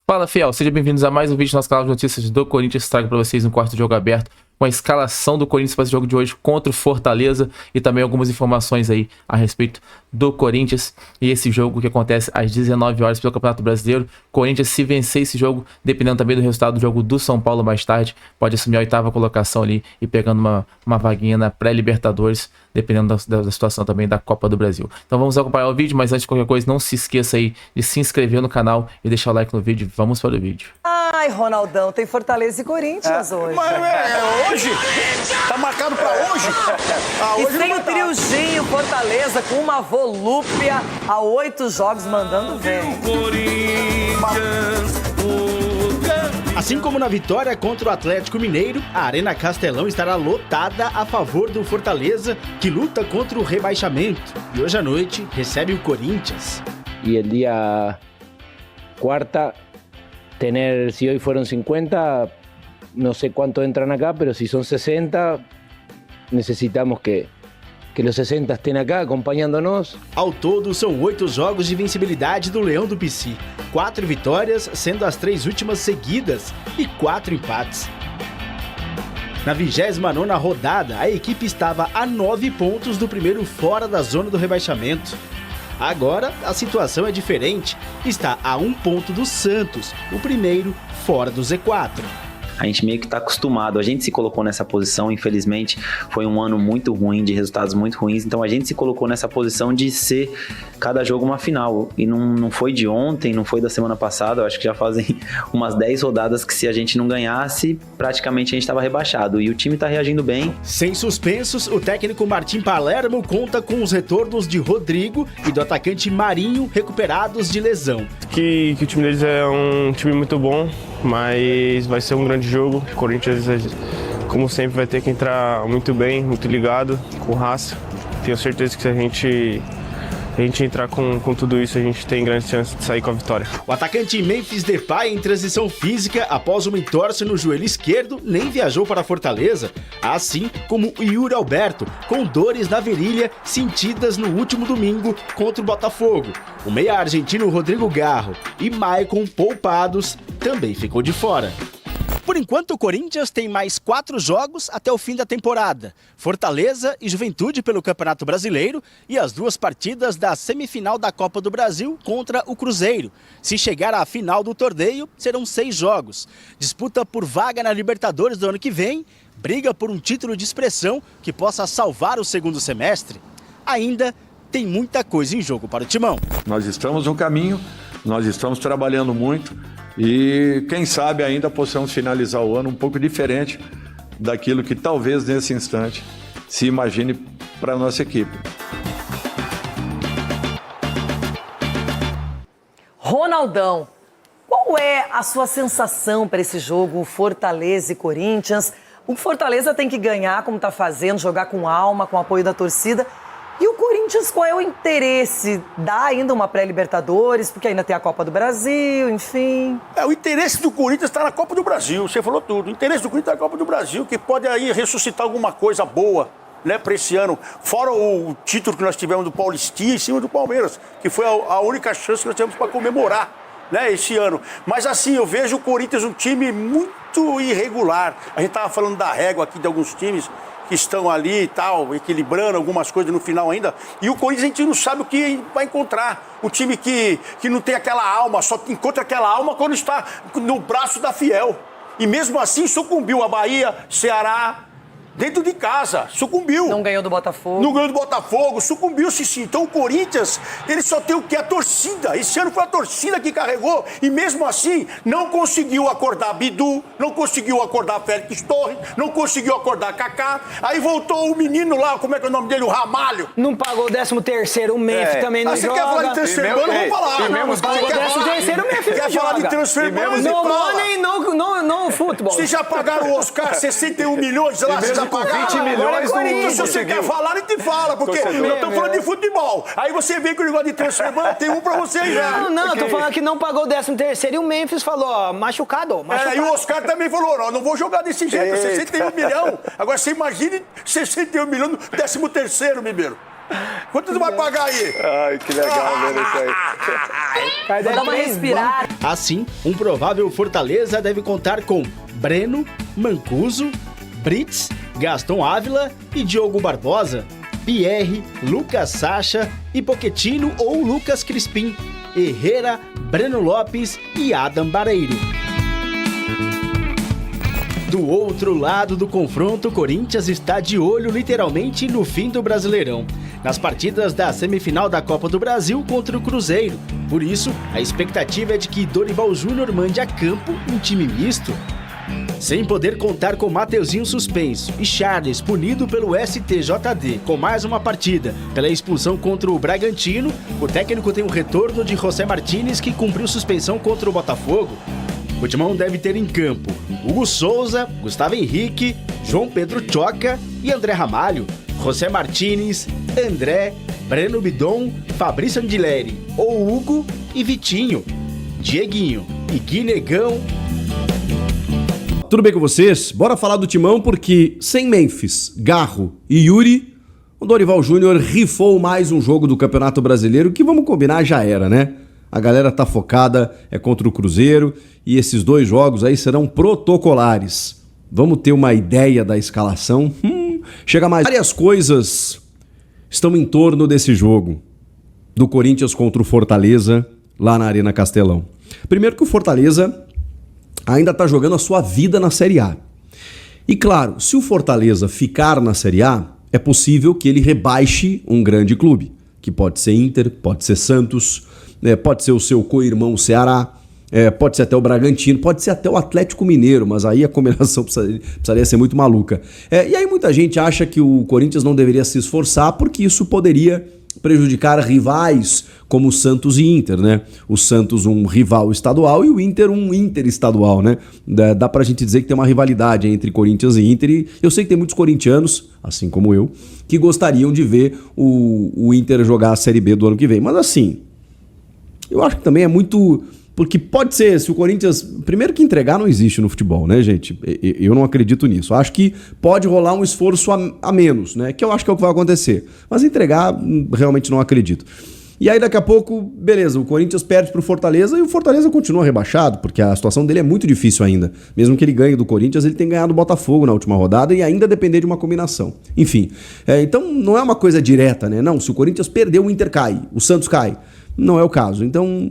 Fala, fiel, sejam bem-vindos a mais um vídeo do nosso canal de notícias do Corinthians. Trago para vocês um quarto jogo aberto com a escalação do Corinthians para esse jogo de hoje contra o Fortaleza e também algumas informações aí a respeito do Corinthians e esse jogo que acontece às 19 horas pelo Campeonato Brasileiro. Corinthians, se vencer esse jogo, dependendo também do resultado do jogo do São Paulo mais tarde, pode assumir a 8ª colocação ali e pegando uma vaguinha na pré-Libertadores, dependendo da situação também da Copa do Brasil. Então vamos acompanhar o vídeo, mas antes de qualquer coisa, não se esqueça aí de se inscrever no canal e deixar o like no vídeo. Vamos para o vídeo. Ai, Ronaldão, tem Fortaleza e Corinthians hoje. Mas hoje? Tá marcado pra hoje? E sem o triozinho Fortaleza com uma volúpia a 8 jogos mandando ver. Assim como na vitória contra o Atlético Mineiro, a Arena Castelão estará lotada a favor do Fortaleza, que luta contra o rebaixamento. E hoje à noite recebe o Corinthians. Y el día cuarta, si hoy fueron 50, no sé cuánto entran acá, pero si son 60, necesitamos que los 60 estén acá acompañándonos. Ao todo, são 8 jogos de invencibilidade do Leão do Pici. 4 vitórias, sendo as 3 últimas seguidas, e 4 empates. Na 29ª rodada, a equipe estava a 9 pontos do primeiro fora da zona do rebaixamento. Agora, a situação é diferente. Está a 1 ponto do Santos, o primeiro fora do Z4. A gente meio que está acostumado, a gente se colocou nessa posição, infelizmente foi um ano muito ruim, de resultados muito ruins, então a gente se colocou nessa posição de ser cada jogo uma final, e não foi de ontem, não foi da semana passada, eu acho que já fazem umas 10 rodadas que se a gente não ganhasse, praticamente a gente estava rebaixado, e o time está reagindo bem. Sem suspensos, o técnico Martim Palermo conta com os retornos de Rodrigo e do atacante Marinho recuperados de lesão. Que o time deles é um time muito bom, mas vai ser um grande jogo. O Corinthians, como sempre, vai ter que entrar muito bem, muito ligado, com raça. Tenho certeza que se a gente entrar com tudo isso, a gente tem grande chance de sair com a vitória. O atacante Memphis Depay, em transição física após uma entorse no joelho esquerdo, nem viajou para Fortaleza, assim como o Yuri Alberto, com dores na virilha sentidas no último domingo contra o Botafogo. O meia argentino Rodrigo Garro e Maicon, poupados, também ficou de fora. Por enquanto, o Corinthians tem mais 4 jogos até o fim da temporada. Fortaleza e Juventude pelo Campeonato Brasileiro e as 2 partidas da semifinal da Copa do Brasil contra o Cruzeiro. Se chegar à final do torneio, serão 6 jogos. Disputa por vaga na Libertadores do ano que vem, briga por um título de expressão que possa salvar o segundo semestre. Ainda tem muita coisa em jogo para o Timão. Nós estamos no caminho, nós estamos trabalhando muito. E quem sabe ainda possamos finalizar o ano um pouco diferente daquilo que talvez nesse instante se imagine para a nossa equipe. Ronaldão, qual é a sua sensação para esse jogo Fortaleza e Corinthians? O Fortaleza tem que ganhar, como está fazendo, jogar com alma, com apoio da torcida. E o Corinthians, qual é o interesse? Dá ainda uma pré-Libertadores, porque ainda tem a Copa do Brasil, enfim. O interesse do Corinthians está na Copa do Brasil, você falou tudo. O interesse do Corinthians está na Copa do Brasil, que pode aí ressuscitar alguma coisa boa, né, para esse ano. Fora o título que nós tivemos do Paulistinha em cima do Palmeiras, que foi a única chance que nós tivemos para comemorar, né, esse ano. Mas assim, eu vejo o Corinthians um time muito irregular. A gente estava falando da régua aqui de alguns times que estão ali e tal, equilibrando algumas coisas no final ainda. E o Corinthians a gente não sabe o que vai encontrar. Um time que não tem aquela alma, só encontra aquela alma quando está no braço da Fiel. E mesmo assim sucumbiu a Bahia, Ceará, dentro de casa, sucumbiu. Não ganhou do Botafogo. Não ganhou do Botafogo, sucumbiu, sim. Então o Corinthians, ele só tem o que? A torcida. Esse ano foi a torcida que carregou e mesmo assim não conseguiu acordar Bidu, não conseguiu acordar Félix Torres, não conseguiu acordar Kaká. Aí voltou o menino lá, como é que é o nome dele? O Ramalho. Não pagou o 13º, o Memphis também não joga. Você quer falar de transfer ban? Não vamos falar. Não pagou o 13º, o Memphis quer falar de transfer ban? No money, no futebol. Vocês já pagaram o Oscar 61 milhões lá? Vocês já pagaram? 20 milhões então, não se você quer falar, a gente fala, porque nós estamos falando de futebol. Aí você vem com o negócio de transfer ban, tem um pra você já. Não, tô falando que não pagou o 13º e o Memphis falou, ó, machucado. E o Oscar também falou, não vou jogar desse jeito, 61 milhões. Agora você imagine 61 milhões no 13º, Mineiro. Quanto tu vai pagar aí? Ai, que legal ver isso aí. Vou dar uma respirada. Assim, um provável Fortaleza deve contar com Breno, Mancuso, Brits, Gaston Ávila e Diogo Barbosa, Pierre, Lucas Sacha e Pochettino ou Lucas Crispim, Herrera, Breno Lopes e Adam Bareiro. Do outro lado do confronto, o Corinthians está de olho literalmente no fim do Brasileirão, nas partidas da semifinal da Copa do Brasil contra o Cruzeiro. Por isso, a expectativa é de que Dorival Júnior mande a campo um time misto. Sem poder contar com Mateuzinho suspenso e Charles punido pelo STJD com mais uma partida pela expulsão contra o Bragantino, o técnico tem um retorno de José Martínez, que cumpriu suspensão contra o Botafogo. O Timão deve ter em campo Hugo Souza, Gustavo Henrique, João Pedro Choca e André Ramalho, José Martínez, André, Breno Bidon, Fabrício Andileri, ou Hugo e Vitinho, Dieguinho e Guinegão. Tudo bem com vocês? Bora falar do Timão, porque sem Memphis, Garro e Yuri, o Dorival Júnior rifou mais um jogo do Campeonato Brasileiro, que vamos combinar, já era, né? A galera tá focada, é contra o Cruzeiro, e esses 2 jogos aí serão protocolares. Vamos ter uma ideia da escalação? Chega mais. Várias coisas estão em torno desse jogo, do Corinthians contra o Fortaleza, lá na Arena Castelão. Primeiro que o Fortaleza ainda está jogando a sua vida na Série A. E claro, se o Fortaleza ficar na Série A, é possível que ele rebaixe um grande clube, que pode ser Inter, pode ser Santos, pode ser o seu co-irmão Ceará, pode ser até o Bragantino, pode ser até o Atlético Mineiro, mas aí a combinação precisaria ser muito maluca. E aí muita gente acha que o Corinthians não deveria se esforçar, porque isso poderia prejudicar rivais como o Santos e Inter, né? O Santos um rival estadual e o Inter um interestadual, né? Dá pra gente dizer que tem uma rivalidade entre Corinthians e Inter, e eu sei que tem muitos corintianos, assim como eu, que gostariam de ver o Inter jogar a Série B do ano que vem. Mas assim, eu acho que também é muito... Porque pode ser, se o Corinthians... Primeiro que entregar não existe no futebol, né, gente? Eu não acredito nisso. Acho que pode rolar um esforço a menos, né? Que eu acho que é o que vai acontecer. Mas entregar, realmente não acredito. E aí daqui a pouco, beleza, o Corinthians perde pro Fortaleza e o Fortaleza continua rebaixado, porque a situação dele é muito difícil ainda. Mesmo que ele ganhe do Corinthians, ele tem ganhado o Botafogo na última rodada e ainda depender de uma combinação. Enfim, então não é uma coisa direta, né? Não, se o Corinthians perder, o Inter cai, o Santos cai. Não é o caso. Então,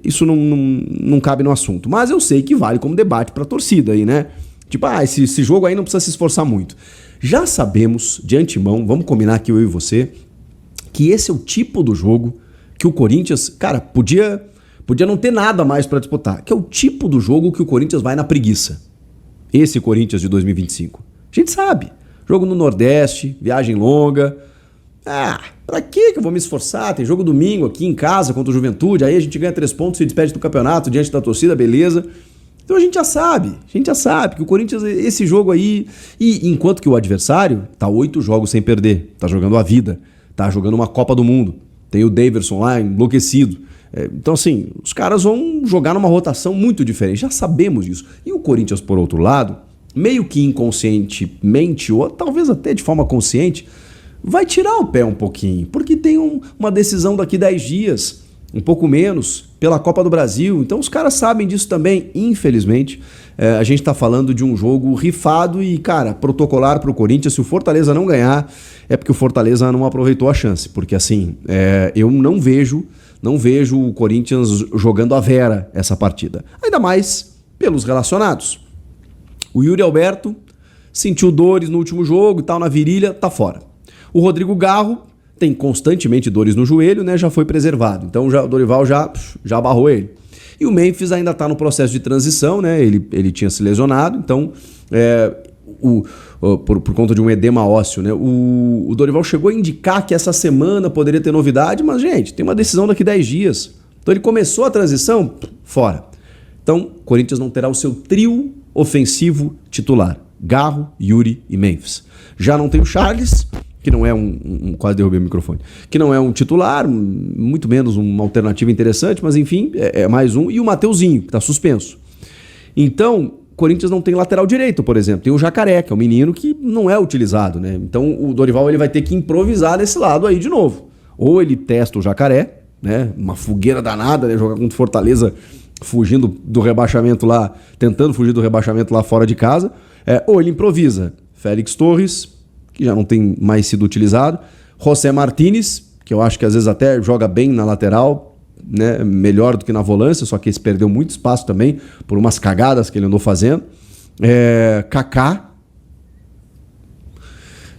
isso não cabe no assunto. Mas eu sei que vale como debate pra torcida aí, né? Tipo, esse jogo aí não precisa se esforçar muito. Já sabemos, de antemão, vamos combinar aqui eu e você, que esse é o tipo do jogo que o Corinthians, cara, podia não ter nada mais pra disputar. Que é o tipo do jogo que o Corinthians vai na preguiça. Esse Corinthians de 2025. A gente sabe. Jogo no Nordeste, viagem longa... Pra que eu vou me esforçar? Tem jogo domingo aqui em casa contra o Juventude, aí a gente ganha 3 pontos e se despede do campeonato diante da torcida, beleza. Então a gente já sabe que o Corinthians, esse jogo aí, e enquanto que o adversário tá 8 jogos sem perder, tá jogando a vida, tá jogando uma Copa do Mundo, tem o Daverson lá enlouquecido. Então assim, os caras vão jogar numa rotação muito diferente, já sabemos disso. E o Corinthians, por outro lado, meio que inconscientemente, ou talvez até de forma consciente, vai tirar o pé um pouquinho, porque tem uma decisão daqui 10 dias, um pouco menos, pela Copa do Brasil. Então os caras sabem disso também, infelizmente. A gente tá falando de um jogo rifado e, cara, protocolar pro Corinthians. Se o Fortaleza não ganhar, é porque o Fortaleza não aproveitou a chance. Porque assim, eu não vejo o Corinthians jogando a vera essa partida. Ainda mais pelos relacionados. O Yuri Alberto sentiu dores no último jogo e tal, na virilha, tá fora. O Rodrigo Garro tem constantemente dores no joelho, né? Já foi preservado. Então o Dorival já barrou ele. E o Memphis ainda está no processo de transição, né? Ele tinha se lesionado, então por conta de um edema ósseo, né? O Dorival chegou a indicar que essa semana poderia ter novidade, mas, gente, tem uma decisão daqui 10 dias. Então ele começou a transição, fora. Então o Corinthians não terá o seu trio ofensivo titular. Garro, Yuri e Memphis. Já não tem o Charles, que não é quase derrubei o microfone, que não é um titular, muito menos uma alternativa interessante, mas enfim, é mais um, e o Mateuzinho, que está suspenso. Então, Corinthians não tem lateral direito, por exemplo. Tem o Jacaré, que é um menino que não é utilizado, né? Então o Dorival ele vai ter que improvisar nesse lado aí de novo. Ou ele testa o Jacaré, né? Uma fogueira danada, né? Jogar contra o Fortaleza fugindo do rebaixamento lá, tentando fugir do rebaixamento lá fora de casa. Ou ele improvisa. Félix Torres, que já não tem mais sido utilizado. José Martínez, que eu acho que às vezes até joga bem na lateral, né? Melhor do que na volância, só que esse perdeu muito espaço também por umas cagadas que ele andou fazendo. Kaká.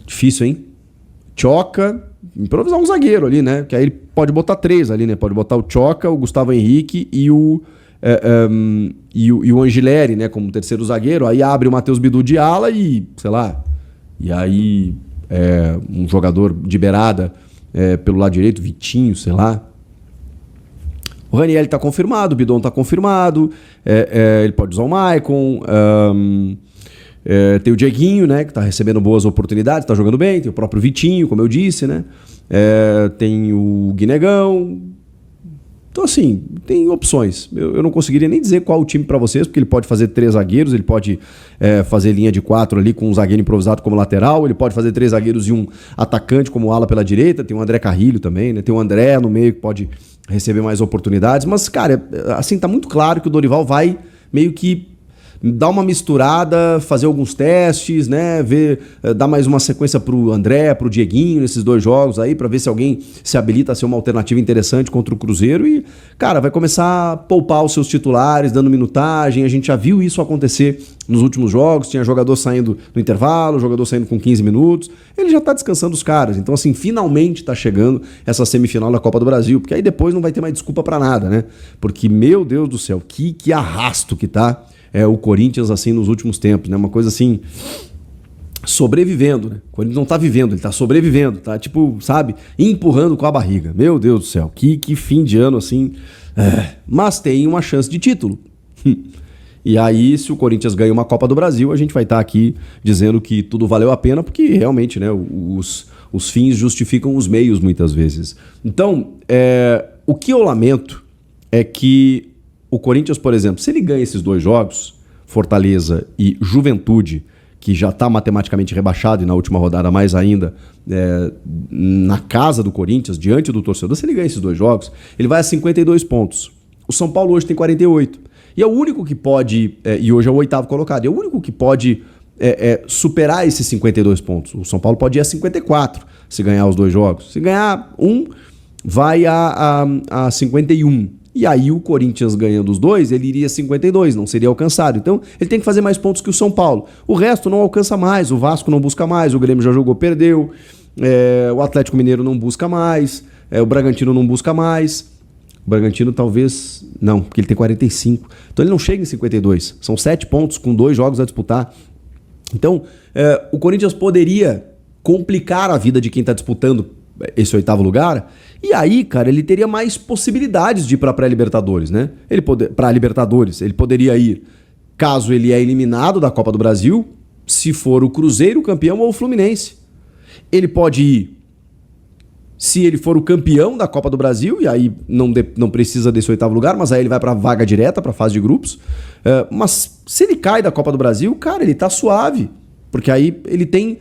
Difícil, hein? Choca. Improvisar um zagueiro ali, né? Que aí ele pode botar 3 ali, né? Pode botar o Choca, o Gustavo Henrique e o Angileri, né? Como terceiro zagueiro. Aí abre o Matheus Bidu de ala e, sei lá... E aí um jogador de beirada pelo lado direito, Vitinho, sei lá. O Ranieri tá confirmado, o Bidon tá confirmado. Ele pode usar o Maicon. Tem o Dieguinho, né, que tá recebendo boas oportunidades, tá jogando bem. Tem o próprio Vitinho, como eu disse, né? Tem o Guinegão. Então, assim, tem opções. Eu não conseguiria nem dizer qual o time para vocês, porque ele pode fazer 3 zagueiros, ele pode fazer linha de 4 ali com um zagueiro improvisado como lateral, ele pode fazer 3 zagueiros e um atacante como ala pela direita, tem o André Carrilho também, né? Tem o André no meio que pode receber mais oportunidades, mas, cara, assim, tá muito claro que o Dorival vai meio que dar uma misturada, fazer alguns testes, né? Dar mais uma sequência pro André, pro Dieguinho nesses 2 jogos aí, pra ver se alguém se habilita a ser uma alternativa interessante contra o Cruzeiro e, cara, vai começar a poupar os seus titulares, dando minutagem. A gente já viu isso acontecer nos últimos jogos, tinha jogador saindo no intervalo, jogador saindo com 15 minutos, ele já tá descansando os caras. Então, assim, finalmente tá chegando essa semifinal da Copa do Brasil, porque aí depois não vai ter mais desculpa pra nada, né? Porque, meu Deus do céu, que arrasto que tá o Corinthians, assim, nos últimos tempos, né? Uma coisa, assim, sobrevivendo, né? O Corinthians não tá vivendo, ele tá sobrevivendo, tá, tipo, sabe, empurrando com a barriga. Meu Deus do céu, que fim de ano, assim. Mas tem uma chance de título. E aí, se o Corinthians ganha uma Copa do Brasil, a gente vai estar aqui dizendo que tudo valeu a pena, porque realmente, né, os fins justificam os meios, muitas vezes. Então, o que eu lamento é que o Corinthians, por exemplo, se ele ganha esses 2 jogos, Fortaleza e Juventude, que já está matematicamente rebaixado e na última rodada mais ainda, na casa do Corinthians, diante do torcedor, se ele ganha esses 2 jogos, ele vai a 52 pontos. O São Paulo hoje tem 48. E é o único que pode, e hoje é o 8º colocado, é o único que pode superar esses 52 pontos. O São Paulo pode ir a 54 se ganhar os 2 jogos. Se ganhar um, vai a 51. E aí o Corinthians ganhando os 2, ele iria a 52, não seria alcançado. Então ele tem que fazer mais pontos que o São Paulo. O resto não alcança mais, o Vasco não busca mais, o Grêmio já jogou, perdeu, o Atlético Mineiro não busca mais, o Bragantino não busca mais. O Bragantino talvez não, porque ele tem 45. Então ele não chega em 52. São 7 pontos com 2 jogos a disputar. Então o Corinthians poderia complicar a vida de quem está disputando esse 8º lugar, e aí, cara, ele teria mais possibilidades de ir para pré-Libertadores, né? Para Libertadores, ele poderia ir, caso ele é eliminado da Copa do Brasil, se for o Cruzeiro campeão ou o Fluminense. Ele pode ir, se ele for o campeão da Copa do Brasil, e aí não precisa desse 8º lugar, mas aí ele vai para vaga direta, para fase de grupos. Mas se ele cai da Copa do Brasil, cara, ele tá suave, porque aí ele tem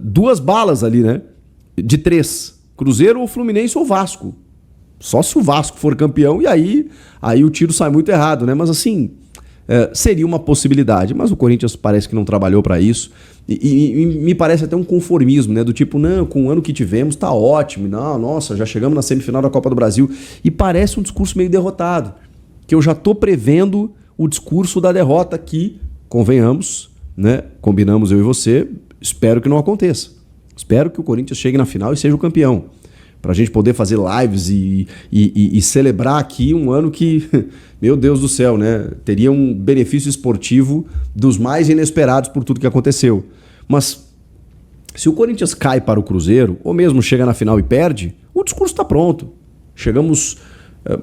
2 balas ali, né? De 3, Cruzeiro ou Fluminense ou Vasco. Só se o Vasco for campeão, e aí o tiro sai muito errado, né? Mas assim, seria uma possibilidade. Mas o Corinthians parece que não trabalhou para isso. E me parece até um conformismo, né? Do tipo, não, com o ano que tivemos tá ótimo. Não, nossa, já chegamos na semifinal da Copa do Brasil. E parece um discurso meio derrotado. Que eu já tô prevendo o discurso da derrota que, convenhamos, né? Combinamos eu e você, espero que não aconteça. Espero que o Corinthians chegue na final e seja o campeão. Pra gente poder fazer lives e celebrar aqui um ano que, meu Deus do céu, né? Teria um benefício esportivo dos mais inesperados por tudo que aconteceu. Mas se o Corinthians cai para o Cruzeiro, ou mesmo chega na final e perde, o discurso está pronto. Chegamos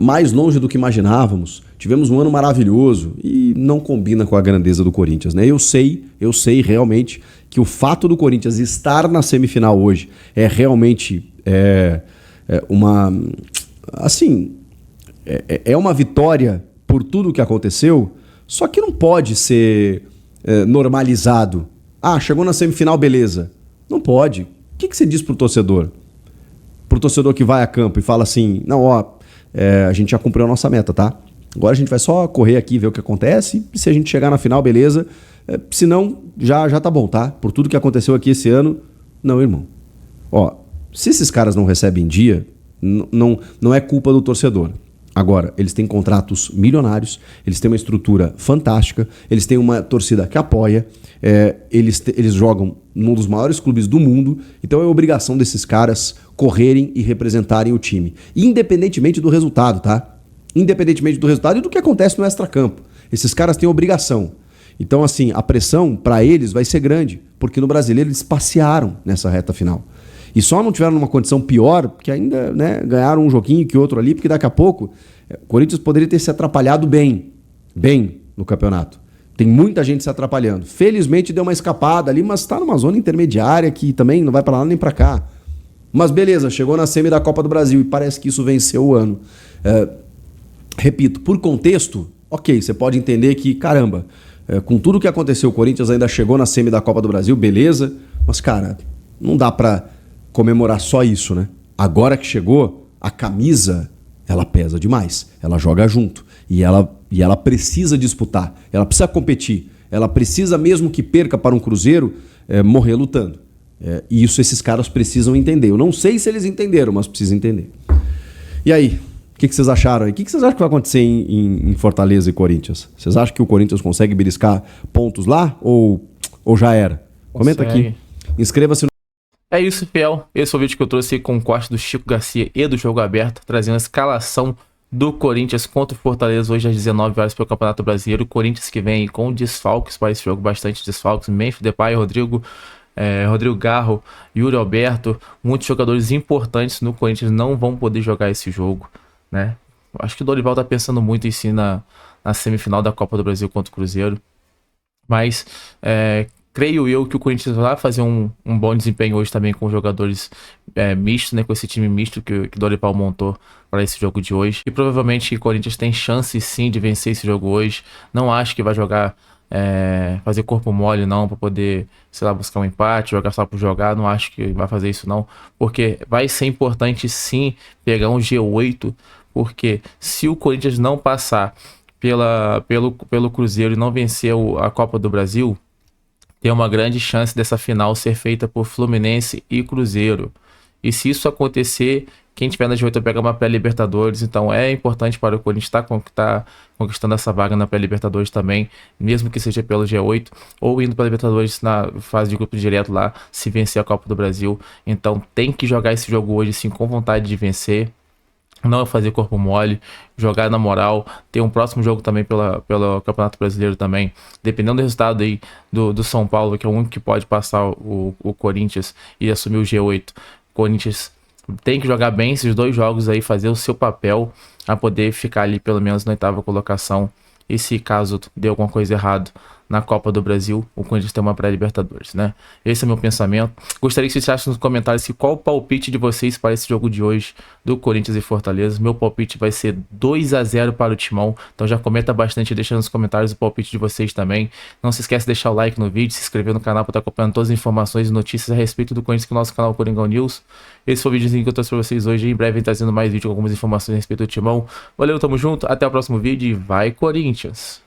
mais longe do que imaginávamos. Tivemos um ano maravilhoso e não combina com a grandeza do Corinthians, né? Eu sei realmente que o fato do Corinthians estar na semifinal hoje é realmente uma vitória por tudo o que aconteceu, Só que não pode ser normalizado. Ah, chegou na semifinal, beleza. Não pode. O que você diz pro torcedor? Pro torcedor que vai a campo e fala assim, não, ó, a gente já cumpriu a nossa meta, tá? Agora a gente vai só correr aqui, ver o que acontece, e se a gente chegar na final, beleza. Se não, já tá bom, tá? Por tudo que aconteceu aqui esse ano, não, irmão. Ó, se esses caras não recebem dia, não é culpa do torcedor. Agora, eles têm contratos milionários, eles têm uma estrutura fantástica, eles têm uma torcida que apoia, eles jogam num dos maiores clubes do mundo, então é obrigação desses caras correrem e representarem o time. Independentemente do resultado, tá? Independentemente do resultado e do que acontece no extracampo. Esses caras têm obrigação. Então, assim, a pressão para eles vai ser grande, porque no Brasileiro eles passearam nessa reta final. E só não tiveram numa condição pior, porque ainda ganharam um joguinho que outro ali, porque daqui a pouco o Corinthians poderia ter se atrapalhado bem no campeonato. Tem muita gente se atrapalhando. Felizmente deu uma escapada ali, mas está numa zona intermediária que também não vai para lá nem para cá. Mas beleza, chegou na semi da Copa do Brasil e parece que isso venceu o ano. Repito, por contexto, ok, você pode entender que, caramba, com tudo que aconteceu, o Corinthians ainda chegou na semi da Copa do Brasil, beleza, mas, cara, não dá pra comemorar só isso, né? Agora que chegou, a camisa, ela pesa demais, ela joga junto e ela precisa disputar, ela precisa competir, ela precisa, mesmo que perca para um Cruzeiro, morrer lutando. E isso esses caras precisam entender. Eu não sei se eles entenderam, mas precisam entender. E aí? O que vocês acharam aí? O que vocês acham que vai acontecer em Fortaleza e Corinthians? Vocês acham que o Corinthians consegue beliscar pontos lá ou já era? Comenta aqui. Inscreva-se no... É isso, fiel. Esse foi o vídeo que eu trouxe com o corte do Chico Garcia e do Jogo Aberto, trazendo a escalação do Corinthians contra o Fortaleza hoje às 19 horas pelo Campeonato Brasileiro. O Corinthians que vem com desfalques para esse jogo, bastante desfalques. Memphis Depay, Rodrigo Garro, Yuri Alberto, muitos jogadores importantes no Corinthians não vão poder jogar esse jogo, né? Acho que o Dorival tá pensando muito em si na semifinal da Copa do Brasil contra o Cruzeiro, mas creio eu que o Corinthians vai fazer um bom desempenho hoje também com jogadores mistos, né? Com esse time misto que o Dorival montou para esse jogo de hoje, e provavelmente o Corinthians tem chance sim de vencer esse jogo hoje. Não acho que vai jogar fazer corpo mole não, para poder, sei lá, buscar um empate, jogar só por jogar. Não acho que vai fazer isso não, porque vai ser importante sim pegar um G8, porque se o Corinthians não passar pelo Cruzeiro e não vencer a Copa do Brasil, tem uma grande chance dessa final ser feita por Fluminense e Cruzeiro. E se isso acontecer, quem tiver na G8 pega uma pré-Libertadores. Então é importante para o Corinthians estar conquistando essa vaga na pré-Libertadores também, mesmo que seja pelo G8, ou indo para a Libertadores na fase de grupo direto lá, se vencer a Copa do Brasil. Então tem que jogar esse jogo hoje sim com vontade de vencer, não fazer corpo mole, jogar na moral. Tem um próximo jogo também pelo Campeonato Brasileiro também, dependendo do resultado aí do São Paulo, que é o único que pode passar o Corinthians e assumir o G8. Corinthians tem que jogar bem esses dois jogos aí, fazer o seu papel a poder ficar ali pelo menos na 8ª colocação. E se caso dê alguma coisa errado na Copa do Brasil, o Corinthians tem uma pré-Libertadores, né? Esse é meu pensamento. Gostaria que vocês achassem nos comentários qual o palpite de vocês para esse jogo de hoje do Corinthians e Fortaleza. Meu palpite vai ser 2-0 para o Timão. Então já comenta bastante, deixa nos comentários o palpite de vocês também. Não se esquece de deixar o like no vídeo, se inscrever no canal para estar acompanhando todas as informações e notícias a respeito do Corinthians aqui no nosso canal Coringão News. Esse foi o videozinho que eu trouxe para vocês hoje. Em breve vem trazendo mais vídeo com algumas informações a respeito do Timão. Valeu, tamo junto, até o próximo vídeo e vai Corinthians!